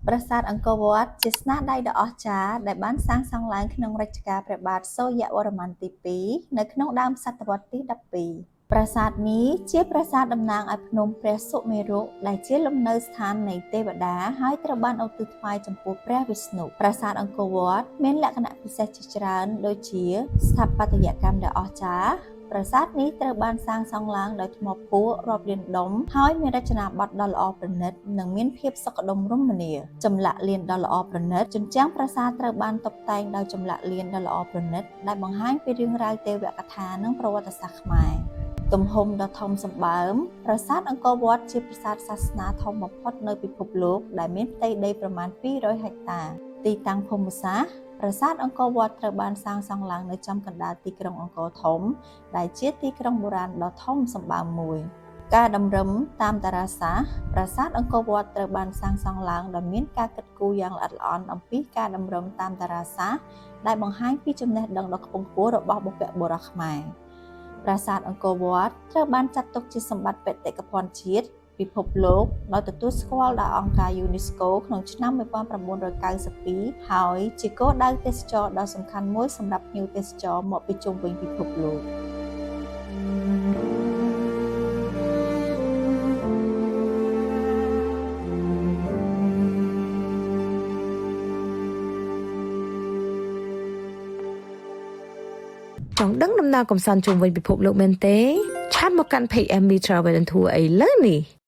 ប្រាសាទអង្គរវត្តជាស្នាដៃដ៏អស្ចារ្យដែលបានសាងសង់ឡើងក្នុងរជ្ជកាលព្រះបាទសូរ្យវរ្ម័នទី2នៅក្នុងដើមសតវត្សទី12ប្រាសាទនេះជាប្រាសាទតំណាងឲ្យភ្នំព្រះសុមេរុដែលជាលំនៅស្ថាននៃទេវតាហើយត្រូវបានឧទ្ទិសថ្វាយចំពោះព្រះវិស្ណុប្រាសាទអង្គរវត្តមានលក្ខណៈពិសេសជាច្រើនដូចជាស្ថាបត្យកម្មដ៏អស្ចារ្យប្រាសាទនេះត្រូវបានសាងសង់ឡើងដោយថ្មភក់រាប់លានដុំហើយមានរចនាបថដ៏ល្អប្រណិតនិងមានភាពសុខដុមរមនាចម្លាក់លៀនដ៏ល្អប្រណិតជញ្ជាំងប្រាសាទត្រូវបានតុបតែងដោយចម្លាក់លៀនដ៏ល្អប្រណិតដែលបង្ហាញពីរឿងរ៉ាវទេវកថានិងប្រវត្តិសាស្ត្រខ្មែរទំហំដ៏ធំសម្បើមប្រាសាទអង្គរវត្តជាប្រាសាទសាសនាធំបំផុតនៅពិភពលោកដែលមានផ្ទៃដីប្រមាណ200ហិកតាទីតាំងភូមិសាស្ត្រប្រាសាទអង្គរវត្តត្រូវបានសាងសង់ឡើងនៅចំកណ្ដាលទីក្រុងអង្គរធំដែលជាទីក្រុងបុរាណដ៏ធំសម្បើមមួយការតម្រឹមតាមតារាសាស្ត្រប្រាសាទអង្គរវត្តត្រូវបានសាងសង់ឡើងដោយមានការគិតគូរយ៉ាងល្អិតល្អន់អំពីការតម្រឹមតាមតារាសាស្ត្រដែលបង្ហាញពីចំណេះដឹងដ៏ខ្ពង់ខ្ពស់របស់បុព្វបុរសខ្មែរប្រាសាទអង្គរវត្តត្រូវបានចាត់ទុកជាសម្បត្តិបេតិកភណ្ឌជាតិពិភពលោកដោយទទួលស្គាល់ដោយអង្គការ UNESCO ក្នុងឆ្នាំ1992ហើយជាគោលដៅទេសចរណ៍ដ៏សំខាន់មួយសម្រាប់ភ្ញៀវទេសចរមកពីជុំវិញពិភពលោកចង់ដឹងដំណើរកំសាន្តជុំវិញពិភពលោកមែនទេឆាតមកកាន់ page MB Travel and Tour ឥឡូវនេះ